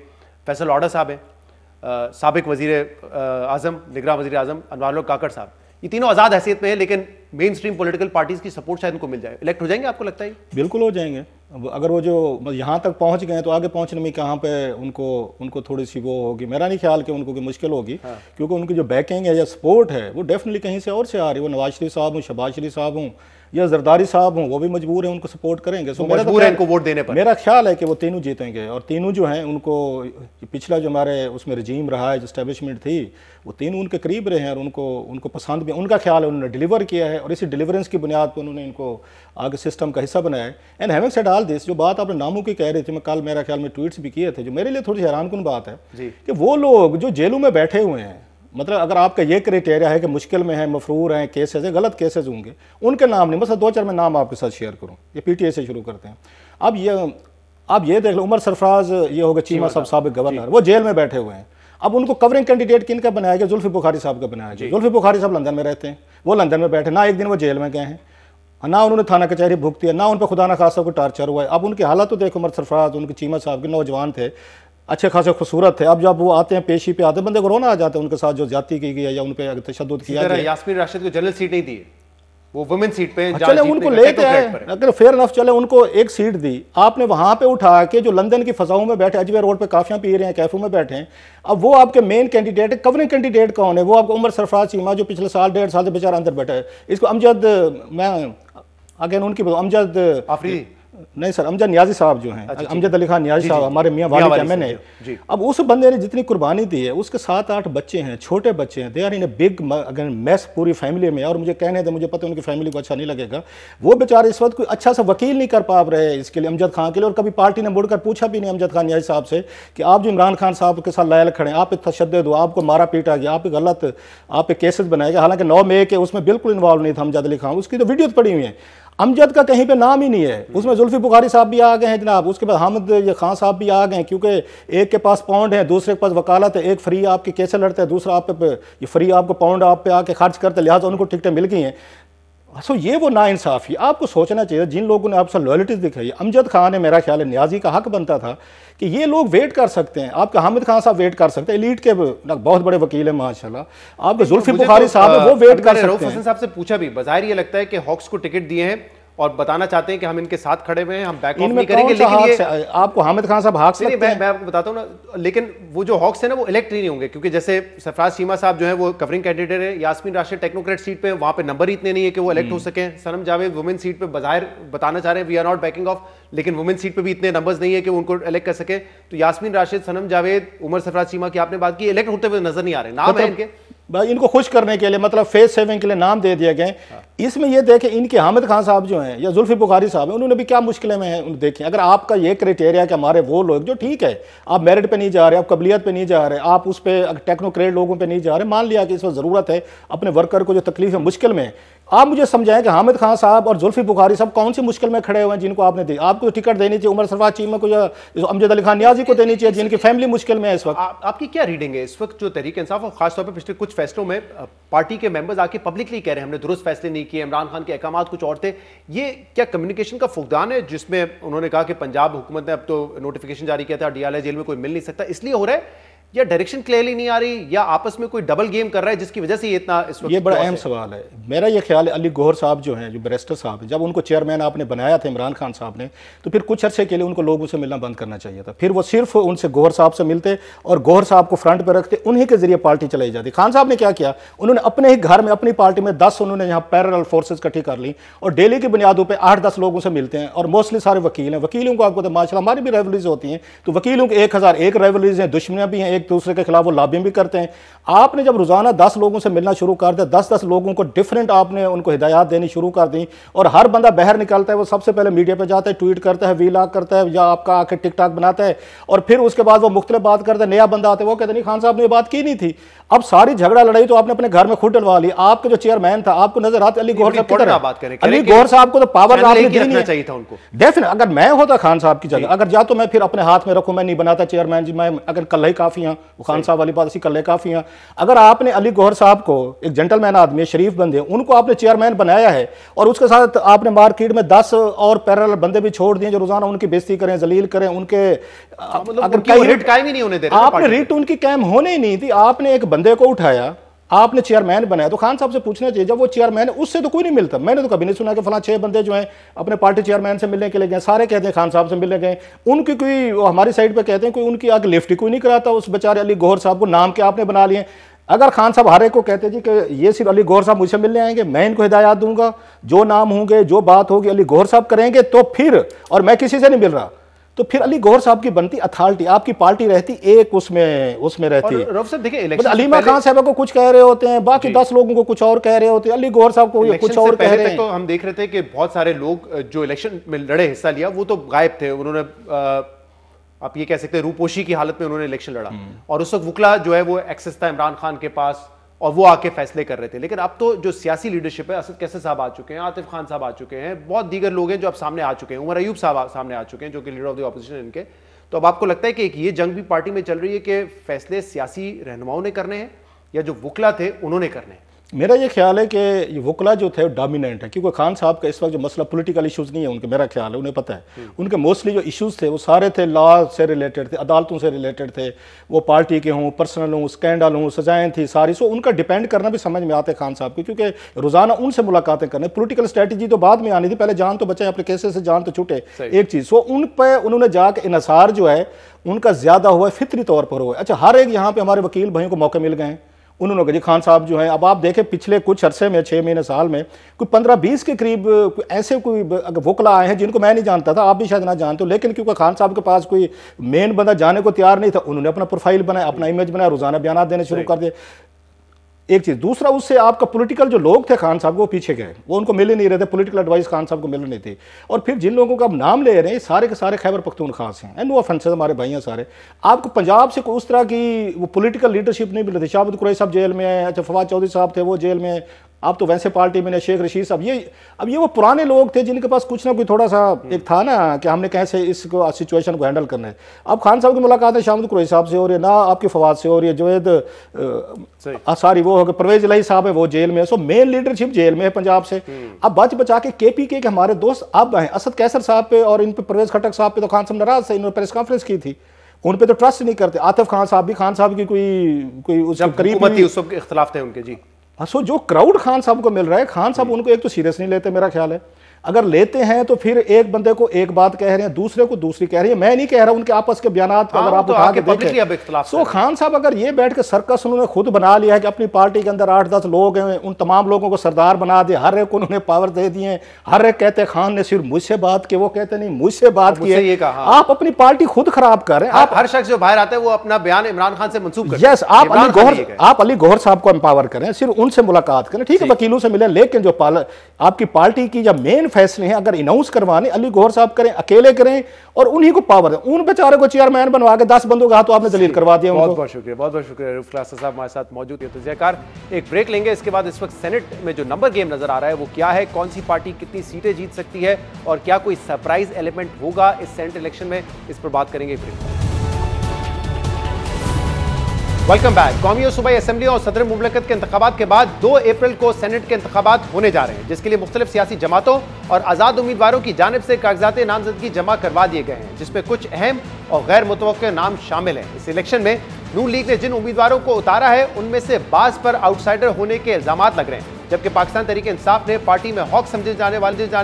फैसल ऑडा साहब है, साबिक वज़ीर आज़म, निगरां वज़ीर आज़म अनवारुल काकड़ साहब, ये तीनों आज़ाद हैसियत में है, लेकिन मेन स्ट्रीम पॉलिटिकल पार्टीज की सपोर्ट शायद उनको मिल जाए। इलेक्ट हो जाएंगे, आपको लगता है? बिल्कुल हो जाएंगे। अगर वो जो यहाँ तक पहुँच गए तो आगे पहुँचने में कहाँ पे उनको थोड़ी सी वो होगी। मेरा नहीं ख्याल कि उनको कोई मुश्किल होगी, क्योंकि उनकी जो बैकिंग है या सपोर्ट है वो डेफिनेटली कहीं से और से आ रही है। वो नवाज शरीफ साहब हूँ, शहबाज शरीफ साहब हूँ या जरदारी साहब हूँ, वो भी मजबूर है, उनको सपोर्ट करेंगे। सो मजबूर है इनको वोट देने पर। मेरा ख्याल है कि वो तीनों जीतेंगे और तीनों जो हैं उनको पिछला जो हमारे उसमें रजीम रहा है, जो एस्टेब्लिशमेंट थी, वो तीनों उनके करीब रहे हैं और उनको पसंद भी, उनका ख्याल है, उन्होंने डिलीवर किया है और इसी डिलीवरेंस की बुनियाद पर उन्होंने इनको आगे सिस्टम का हिस्सा बनाया है। And having said all this, जो बात आपने नामों की कह रही थी, मैं कल मेरा ख्याल में ट्वीट्स भी किए थे, जो मेरे लिए थोड़ी हैरानकुन बात है कि वो लोग जो जेलों में बैठे हुए हैं, मतलब अगर आपका ये क्राइटेरिया है कि मुश्किल में है, मफरूर हैं, केसेस है, गलत केसेस होंगे, उनके नाम नहीं, बस 2-4 मैं नाम आपके साथ शेयर करूँ। ये पीटीए से शुरू करते हैं। अब ये देख लो, उमर सरफराज, ये होगा चीमा साहब साबिक गवर्नर, वो जेल में बैठे हुए हैं। अब उनको कवरिंग कैंडिडेट किन का बनाया गया? जुल्फी बुखारी साहब का बनाया गया। जुल्फी बुखारी साहब लंदन में रहते हैं, वो लंदन में बैठे, ना एक दिन वो जेल में गए हैं, ना उन्होंने थाना कचहरी भुगती है, ना उन पर खुदा ना खासा कोई टार्चर हुआ है। अब उनकी हालत तो देखो, उमर सरफराज, उनके चीमा साहब के नौजवान थे, अच्छे खासे खूबसूरत थे। अब जब वो आते हैं पेशी पे आते हैं, बंदे को रोना आ जाता है उनके साथ जो ज्यादती की गई है या उन पर तशद्दुद किया गया। यास्मीन राशिद को जनरल सीट नहीं दी, वो वुमेन सीट पे चले उनको लेते आए, अगर फेयर नफ चले उनको एक सीट दी, आपने वहां पे उठा के जो लंदन की फजाओं में बैठे, अजमेर रोड पे काफियां पी रहे हैं, कैफों में बैठे हैं, अब वो आपके मेन कैंडिडेट है। कवरिंग कैंडिडेट कौन है? वो आपको उमर सरफराज चीमा, जो पिछले साल 1.5 साल से बेचारा अंदर बैठा है। इसको अमजद, मैं अगेन उनकी अमजद आफरीदी नहीं सर, अमजद नियाजी साहब जो हैं, अमजद अली खान नियाजी साहब, हमारे मियाँ वाली के एमएनए। अब उस बंदे ने जितनी कुर्बानी दी है, उसके 7-8 बच्चे हैं, छोटे बच्चे हैं, they are in a big अगर मैस पूरी फैमिली में। और मुझे कहने दे, मुझे पता है उनकी फैमिली को अच्छा नहीं लगेगा, वो बेचारे इस वक्त कोई अच्छा सा वकील नहीं कर पा रहे हैं इसके लिए, अमजद खान के लिए। और कभी पार्टी ने मुड़कर पूछा भी नहीं अमजद खान नियाजी साहब से कि आप जो इमरान खान साहब के साथ लायल खड़े, आप पे तशद्दुद हो, आपको मारा पीटा गया, आप पे गलत, आप पे केसेस बनाए गए, हालांकि 9 मई के उसमें बिल्कुल इन्वॉल्व नहीं था अमजद अली खान, उसकी तो वीडियो पड़ी हुई है। अमजद का कहीं पे नाम ही नहीं है उसमें। जुल्फी बुखारी साहब भी आ गए हैं जनाब, उसके बाद हामिद ये खान साहब भी आ गए, क्योंकि एक के पास पाउंड है, दूसरे के पास वकालत है, एक फ्री आपके केसे लड़ते हैं, दूसरा आप पे ये फ्री आपको पाउंड आप पे आके खर्च करते, लिहाजा उनको टिकटें मिल गई हैं। सो ये वो नाइंसाफ़ी आपको सोचना चाहिए। जिन लोगों ने आपसे लॉयल्टीज दिखाई, अमजद खान है, मेरा ख्याल है नियाजी का हक बनता था कि ये लोग वेट कर सकते हैं, आपके हामिद खान साहब वेट कर सकते हैं, एलीट के बहुत बड़े वकील हैं माशाल्लाह, आपके जुल्फी बुखारी साहब है वो वेट कर सकते हैं। साहब से पूछा भी, बज़ाहिर ये लगता है कि हॉक्स को टिकट दिए हैं और बताना चाहते हैं कि हम इनके साथ खड़े हुए हैं, हम बैक ऑफ नहीं करेंगे, लेकिन ये आपको हामिद खान साहब हाक नहीं, मैं आपको बताता हूँ ना, लेकिन वो जो हॉक्स है ना वो इलेक्ट नहीं होंगे, क्योंकि जैसे सरफराज चीमा साहब जो है वो कवरिंग कैंडिडेट है, यास्मीन राशिद टेक्नोक्रेट सीट पे, वहां पे नंबर इतने नहीं है कि वो इलेक्ट हो सके। सनम जावेद वुमेन सीट पे बज़ाहिर बताना चाह रहे हैं we are not backing off, लेकिन वुमेन सीट पे भी इतने नंबर्स नहीं है कि उनको इलेक्ट कर सके। तो यास्मीन राशिद, सनम जावेद, उमर सरफराज चीमा की आपने बात की, इलेक्ट होते हुए नजर नहीं आ रहे। नाम है इनके, इनको खुश करने के लिए, मतलब फेस सेविंग के लिए नाम दे दिए गए। इसमें ये देखें, इनके हामिद खान साहब जो हैं या जुल्फी बुखारी साहब हैं, उन्होंने भी क्या मुश्किलें में हैं देखें। अगर आपका ये क्राइटेरिया कि हमारे वो लोग जो ठीक है, आप मेरिट पे नहीं जा रहे, आप कबलियत पे नहीं जा रहे, आप उस पर टेक्नोक्रेट लोगों पे नहीं जा रहे, मान लिया कि इस वक्त ज़रूरत है अपने वर्कर को जो तकलीफ है, मुश्किल में, आप मुझे समझाएं कि हामिद खान साहब और जुल्फी बुखारी साहब कौन सी मुश्किल में खड़े हुए हैं जिनको आपने दी। आपको टिकट देनी चाहिए उमर सरफराज चीमा को या अमजद अली खान नियाजी को देनी चाहिए, जिनकी फैमिली मुश्किल में है इस वक्त। आपकी क्या रीडिंग है इस वक्त जो तहरीक इंसाफ और खासतौर पर पिछले कुछ फैसलों में पार्टी के मेंबर्स आके पब्लिकली कह रहे हैं हमने दुरुस्त फैसले नहीं किए, इमरान खान के अहकाम कुछ और थे, ये क्या कम्युनिकेशन का फुकदान है जिसमें उन्होंने कहा कि पंजाब हुकूमत ने अब तो नोटिफिकेशन जारी किया था डीआरआई जेल में कोई मिल नहीं सकता, इसलिए हो रहा है या डायरेक्शन क्लियरली नहीं आ रही, या आपस में कोई डबल गेम कर रहा है जिसकी वजह से ये इतना इस वक्त? ये बड़ा अहम सवाल है। मेरा ये ख्याल है अली गौहर साहब जो हैं, जो बैरिस्टर साहब हैं, जब उनको चेयरमैन आपने बनाया था इमरान खान साहब ने, तो फिर कुछ अर्से के लिए उनको लोगों से मिलना बंद करना चाहिए था। फिर वो सिर्फ उनसे गौहर साहब से मिलते और गौहर साहब को फ्रंट पर रखते, उन्हीं के जरिए पार्टी चलाई जाती। खान साहब ने क्या किया, उन्होंने अपने ही घर में अपनी पार्टी में 10 उन्होंने यहाँ पैरेलल फोर्सेज इकट्ठी कर ली और डेली की बुनियादों पर 8-10 लोगों से मिलते हैं। और मोस्टली सारे वकील हैं। वकीलों को आपको तो माशाल्लाह हमारी भी राइवलरीज होती हैं, तो वकीलों के 1001 राइवलरीज हैं, दुश्मनियां भी हैं, एक दूसरे के खिलाफ वो लॉबिंग भी करते हैं। आपने जब रोजाना 10 लोगों से मिलना शुरू कर दिया, 10-10 लोगों को डिफरेंट आपने उनको हिदायत देनी शुरू कर दी, और हर बंदा बाहर निकलता है, वो सबसे पहले मीडिया पे जाता है, ट्वीट करता है, वीलॉग करता है, या आपका आके टिकटॉक बनाता है, और फिर उसके बाद वो मुख्तलिफ बात करता है। नया बंदा आता है, वो कहते नहीं खान साहब ने ये बात की नहीं थी। अब सारी झगड़ा लड़ाई तो आपने अपने घर में खुद डलवा ली। आपके जो चेयरमैन था, आपको नजर आते अली गौहर साहब की तरह बात करें, अली गौहर साहब को तो पावर आपने दी नहीं चाहिए था उनको। डेफिनेट अगर मैं होता खान साहब की जगह, अगर जा तो मैं फिर अपने हाथ में रखूं, मैं नहीं बनाता चेयरमैन जी, मैं अगर कल ही काफी हाँ, वो खान साहब वाली बात ऐसी कल काफी हाँ। अगर आपने अली गौहर साहब को, एक जेंटलमैन आदमी, शरीफ बंदे, उनको आपने चेयरमैन बनाया है, और उसके साथ आपने मार्केट में 10 और पैरेलल बंदे भी छोड़ दिए जो रोजाना उनकी बेइज्जती करें, जलील करें, उनके अगर कई रिट कायम ही नहीं होने दे रहे, आपने रिट उनकी कायम होने ही नहीं थी। आपने एक बंदे को उठाया, आपने चेयरमैन बनाया, तो खान साहब से पूछना चाहिए, जब वो चेयरमैन है उससे तो कोई नहीं मिलता। मैंने तो कभी नहीं सुना कि फला 6 बंदे जो हैं अपने पार्टी चेयरमैन से मिलने के लिए गए, सारे कहते हैं खान साहब से मिलने गए। उनकी कोई, हमारी साइड पे कहते हैं कोई उनकी आगे लिफ्ट ही कोई नहीं कराता उस बेचारे अली गौहर साहब को, नाम के आपने बना लिए। अगर खान साहब हर एक को कहते जी कि ये सिर्फ अली गौहर साहब मुझसे मिलने आएंगे, मैं इनको हिदायत दूंगा, जो नाम होंगे, जो बात होगी अली गौहर साहब करेंगे, तो फिर, और मैं किसी से नहीं मिल रहा, तो फिर अली गौहर साहब की बनती अथॉरिटी, आपकी पार्टी रहती एक उसमें रहती। देखिए अलीमा खान साहब को कुछ कह रहे होते हैं, बाकी 10 लोगों को कुछ और कह रहे होते हैं, अली गौहर साहब को कुछ और कह रहे हैं। तो हम देख रहे थे कि बहुत सारे लोग जो इलेक्शन में लड़े, हिस्सा लिया, वो तो गायब थे। उन्होंने आप ये कह सकते हैं रूपोशी की हालत में उन्होंने इलेक्शन लड़ा, और उस वक्त वकला जो है वो एक्सेस था इमरान खान के पास, और वो आके फैसले कर रहे थे। लेकिन अब तो जो सियासी लीडरशिप है, असद कैसर साहब आ चुके हैं, आतिफ खान साहब आ चुके हैं, बहुत दीगर लोग हैं जो अब सामने आ चुके हैं, उमर अयूब साहब सामने आ चुके हैं जो कि लीडर ऑफ द ऑपोजिशन इनके। तो अब आपको लगता है कि एक ये जंग भी पार्टी में चल रही है कि फैसले सियासी रहनुमाओं ने करने हैं या जो वकला थे उन्होंने करने हैं? मेरा ये ख्याल है कि ये वकला जो थे वो डोमिनेंट है, क्योंकि खान साहब का इस वक्त जो मसला पॉलिटिकल इश्यूज नहीं है उनके, मेरा ख्याल है उन्हें पता है उनके मोस्टली जो इश्यूज थे वो सारे थे लॉ से रिलेटेड थे, अदालतों से रिलेटेड थे, वो पार्टी के हों, पर्सनल हों, स्कैंडल हों, सजाएं थी सारी। सो उनका डिपेंड करना भी समझ में आते खान साहब की, क्योंकि रोजाना उनसे मुलाकातें करने, पॉलिटिकल स्ट्रेटजी तो बाद में आनी थी, पहले जान तो बचाए, अपने केसेस से जान तो छूटे, एक चीज़। सो उन पर उन्होंने जाकर इन्हिसार जो है उनका ज्यादा हुआ है, फितरी तौर पर हुआ है। अच्छा, हर एक यहाँ पे हमारे वकील भाइयों को मौके मिल गए, उन्होंने कहा जी खान साहब जो है, अब आप देखें पिछले कुछ अरसे में 6 महीने साल में कोई 15-20 के करीब ऐसे कोई वकला आए हैं जिनको मैं नहीं जानता था, आप भी शायद ना जानते हो, लेकिन क्योंकि खान साहब के पास कोई मेन बंदा जाने को तैयार नहीं था, उन्होंने अपना प्रोफाइल बनाया, अपना इमेज बनाया, रोजाना बयान देने शुरू कर दिए। एक चीज, दूसरा उससे आपका पॉलिटिकल जो लोग थे खान साहब वो पीछे गए, वो उनको मिल ही नहीं रहे थे, पॉलिटिकल एडवाइस खान साहब को मिल नहीं थी। और फिर जिन लोगों का आप नाम ले रहे हैं सारे के सारे खैबर पख्तूनख्वा से हैं, नो ऑफेंसेस, हमारे भाई हैं सारे। आपको पंजाब से कोई उस तरह की वो पॉलिटिकल लीडरशिप नहीं मिल रही थी। शाहबुद कुरैशी साहब जेल में है, अच्छा फवाद चौधरी साहब थे वो जेल में, आप तो वैसे पार्टी में, शेख रशीद साहब, अब ये वो पुराने लोग थे जिनके पास कुछ ना कुछ थोड़ा सा एक था ना कि हमने कैसे इसको सिचुएशन को हैंडल करना है। अब खान साहब की मुलाकात है शाहबुद कुरैशी साहब से हो रही है, ना आपकी फवाद से हो रही है, जुवैद सारी वो हो गए, परवेज इलाही साहब है वो जेल में है। सो मेन लीडरशिप जेल में है पंजाब से। अब बच बचा के KPK के हमारे दोस्त अब हैं, असद कैसर साहब पे और इन पे परवेज खटक साहब पे तो खान साहब नाराज थे, इन्होंने प्रेस कॉन्फ्रेंस की थी, उन पे तो ट्रस्ट नहीं करते। आतिफ खान साहब भी, खान साहब की कोई उसके करीब उस वक्त इख्तिलाफ थे उनके जी। सो जो क्राउड खान साहब को मिल रहा है, खान साहब उनको एक तो सीरियस नहीं लेते, मेरा ख्याल है। अगर लेते हैं तो फिर एक बंदे को एक बात कह रहे हैं, दूसरे को दूसरी कह रही है। मैं नहीं कह रहा, उनके आपस के बयानात अगर आप उठा के देखें, सो खान साहब अगर ये बैठ के सर्कस उन्होंने खुद बना लिया है कि अपनी पार्टी के अंदर 8-10 लोग हैं, उन तमाम लोगों को सरदार बना दे, हर एक को उन्होंने पावर दे दिए, हर एक कहते खान ने सिर्फ मुझसे बात की, वो कहते नहीं मुझसे बात की है। आप अपनी पार्टी खुद खराब कर रहे हैं। आप हर शख्स जो बाहर आता है वो अपना बयान इमरान खान से मंसूब करते हैं। यस, आप अली गौहर साहब को एम्पावर करें, सिर्फ उनसे मुलाकात करें, ठीक है, वकीलों से मिले, लेकिन जो आपकी पार्टी की जब मेन फैसले हैं अगर अनाउंस करवाने, अली गौहर साहब करें, अकेले करें और उन्हीं को पावर दें। उन बेचारे को चेयरमैन बनवा के 10 बंदों का हाथ आपने जलील करवा दिया। बहुत बहुत शुक्रिया, बहुत बहुत शुक्रिया। रूफ क्लास साहब हमारे साथ मौजूद है। तजज़ियाकार, एक ब्रेक लेंगे, इसके बाद इस वक्त सेनेट में जो नंबर गेम नजर आ रहा है वो क्या है, कौन सी पार्टी कितनी सीटें जीत सकती है और क्या कोई सरप्राइज एलिमेंट होगा इस सेनेट इलेक्शन में, इस पर बात करेंगे। Welcome back. कौमी और सूबाई असेंबली और सदर मुमलकत के इंतखाबात के बाद 2 अप्रैल को सेनेट के इंतखाबात होने जा रहे हैं, जिसके लिए मुख्तलिफ सियासी जमातों और आज़ाद उम्मीदवारों की जानिब से कागजात नामजदगी जमा करवा दिए गए हैं, जिसमें कुछ अहम और गैर मुतवक्किल नाम शामिल हैं। इस इलेक्शन में नून लीग ने जिन उम्मीदवारों को उतारा है उनमें से बाज पर आउटसाइडर होने के इल्जाम लग रहे हैं, जबकि पाकिस्तान तहरीक इंसाफ ने पार्टी में हॉक समझे जाने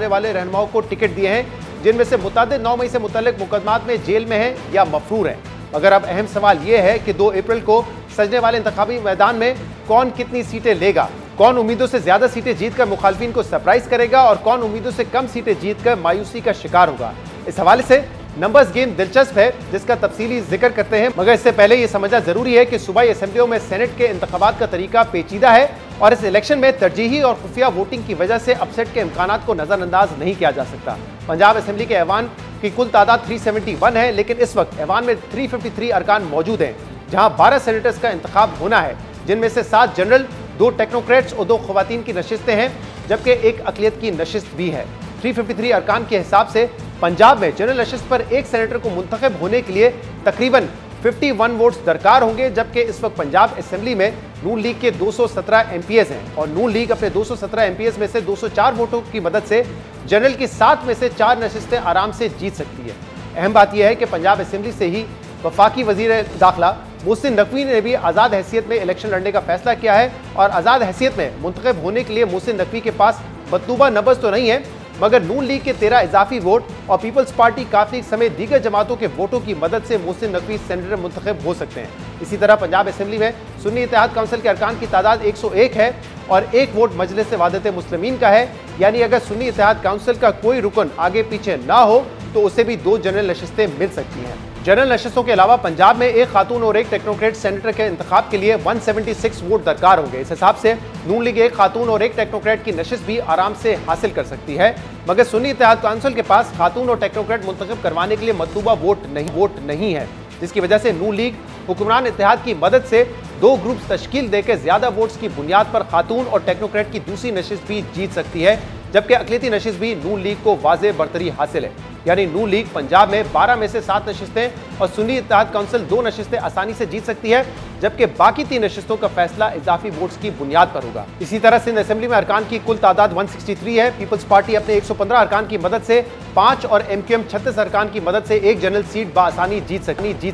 वाले रहनुमाओं को टिकट दिए हैं, जिनमें से मुतादिद 9 मई से मुतल्लिक मुकदमात में जेल में हैं या मफरूर हैं। मगर अब अहम सवाल यह है कि 2 अप्रैल को सजने वाले इंतखाबी मैदान में कौन कितनी सीटें लेगा, कौन उम्मीदों से ज्यादा सीटें जीतकर मुखालफिन को सरप्राइज करेगा और कौन उम्मीदों से कम सीटें जीतकर मायूसी का शिकार होगा। इस हवाले से नंबर्स गेम दिलचस्प है, जिसका तफसीली जिक्र करते हैं, मगर इससे पहले यह समझना जरूरी है कि सूबाई असेंबलियों में सेनेट के इंतखाबात का तरीका पेचीदा है और इस इलेक्शन में तरजीही और खुफिया वोटिंग की वजह से अपसेट के इम्कानात को नजरअंदाज नहीं किया जा सकता। पंजाब असेंबली के ऐवान की कुल तादाद 371 है, लेकिन इस वक्त ऐवान में 353 अरकान मौजूद हैं, जहां 12 सेनेटर्स का इंतखाब होना है, जिनमें से 7 जनरल, 2 टेक्नोक्रेट्स और 2 खवातीन की नशिस्तें हैं, जबकि एक अकलियत की नशिस्त भी है। 353 अरकान के हिसाब से पंजाब में जनरल नशिस्त पर एक सेनेटर को मुंतखब होने के लिए तकरीबन 51 वोट्स दरकार होंगे, जबकि इस वक्त पंजाब असेंबली में नून लीग के 217 एमपीएस हैं और नून लीग अपने 217 एमपीएस में से 204 वोटों की मदद से जनरल की 7 में से 4 नशिस्तें आराम से जीत सकती है। अहम बात यह है कि पंजाब असेंबली से ही वफाकी वजीर दाखिला मोहसिन नकवी ने भी आज़ाद हैसियत में इलेक्शन लड़ने का फैसला किया है और आज़ाद हैसियत में मुंतखब होने के लिए मोहसिन नकवी के पास मतलूबा नंबर्स तो नहीं है, मगर नून लीग के 13 इजाफी वोट और पीपल्स पार्टी काफी समेत दीगर जमातों के वोटों की मदद से मोहसिन नकवी सेनेटर मुंतखब हो सकते हैं। इसी तरह पंजाब असेंबली में सुन्नी इत्तेहाद काउंसिल के अरकान की तादाद 101 है और 1 वोट मजलिस वादत मुस्लिमीन का है, यानी अगर सुन्नी इत्तेहाद काउंसिल का कोई रुकन आगे पीछे ना हो तो उसे भी 2 जनरल नशिस्तें मिल सकती हैं। जनरल नशिस्तों के अलावा पंजाब में 1 खातून और 1 टेक्नोक्रेट सेनेटर के इंतखाब के लिए 176 वोट दरकार होंगे। इस हिसाब से नून लीग 1 खातून और 1 टेक्नोक्रेट की नशिस्त भी आराम से हासिल कर सकती है, मगर सुन्नी इत्तेहाद काउंसिल के पास खातून और टेक्नोक्रेट मुंतखब करवाने के लिए मतलूबा वोट नहीं है, जिसकी वजह से नून लीग हुक्मरान इत्तेहाद की मदद से 2 ग्रुप्स तश्कील देकर ज्यादा वोट्स की बुनियाद पर खातून और टेक्नोक्रेट की दूसरी नशिस्त भी जीत सकती है, जबकि अकलियती नशिस्त भी नून लीग को वाज़े बरतरी हासिल है। यानी नून लीग पंजाब में 12 में से 7 नशिस्तें और सुन्नी इत्तेहाद काउंसिल 2 नशिस्तें आसानी से जीत सकती है, जबकि बाकी 3 नशिस्तों का फैसला इजाफी वोट्स की बुनियाद पर होगा। इसी तरह सिंध असेंबली में अरकान की कुल तादाद 163 है। पीपल्स पार्टी अपने 115 अरकान की मदद से 5 और एमक्यूएम 36 अरकान की मदद से 1 जनरल सीट बासानी जीत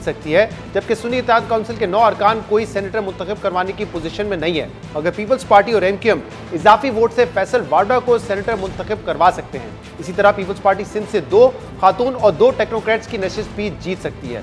सकती है, जबकि सुन्नी इत्तेहाद काउंसिल के 9 अरकान कोई सेनेटर मुंतखब करवाने की पोजीशन में नहीं है, मगर पीपल्स पार्टी और एमक्यूएम इजाफी वोट से फैसल वार्डा को सेनेटर मुंतखब करवा सकते हैं। इसी तरह पीपल्स पार्टी सिंध से 2 खातून और 2 टेक्नोक्रेट्स की नशिस्त भी जीत सकती है।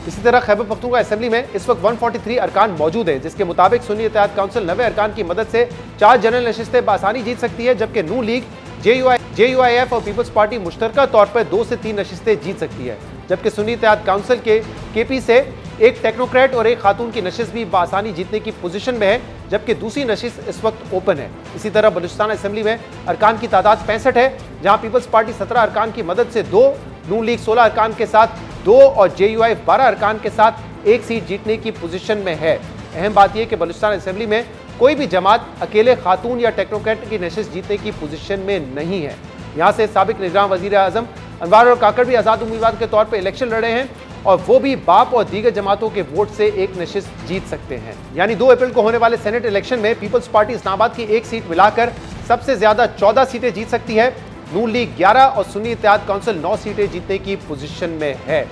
इसी तरह खैबर पख्तूनख्वा असेंबली में इस वक्त 143 अरकान मौजूद है, जिसके मुताबिक सुन्नी इत्तेहाद काउंसिल 90 अरकान की मदद से 4 जनरल नशिस्तें बासानी जीत सकती है, जबकि नून लीग, JUIF और पीपल्स पार्टी मुश्तरका तौर पर 2 से 3 नशिस्तें जीत सकती है, जबकि सुन्नी इत्तेहाद काउंसिल के KP से 1 टेक्नोक्रेट और 1 खातून की नशिस्त भी बासानी जीतने की पोजीशन में है, जबकि दूसरी नशिस्त इस वक्त ओपन है। इसी तरह बलूचिस्तान असेंबली में अरकान की तादाद 65 है, जहां पीपल्स पार्टी 17 अरकान की मदद से 2, नून लीग 16 अरकान के साथ 2 और JUIF 12 अरकान के साथ 1 सीट जीतने की पोजीशन में है। अहम बात यह कि बलूचिस्तान असेंबली में कोई भी जमात अकेले खातून या टेक्नोक्रेट की नशिस्त जीतने की पोजीशन में नहीं है। यहाँ से साबिक निगरान वजीर आजम अनवार और काकड़ भी आज़ाद उम्मीदवार के तौर पर इलेक्शन लड़े हैं और वो भी बाप और दीगर जमातों के वोट से 1 नशिस्त जीत सकते हैं। यानी 2 अप्रैल को होने वाले सेनेट इलेक्शन में पीपल्स पार्टी इस्लामाबाद की 1 सीट मिलाकर सबसे ज्यादा 14 सीटें जीत सकती है, नून लीग 11 और सुन्नी इत्तेहाद काउंसिल 9 सीटें जीतने की पोजीशन में है।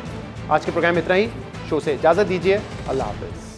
आज के प्रोग्राम में इतना ही। शो से इजाजत दीजिए। अल्लाह हाफिज।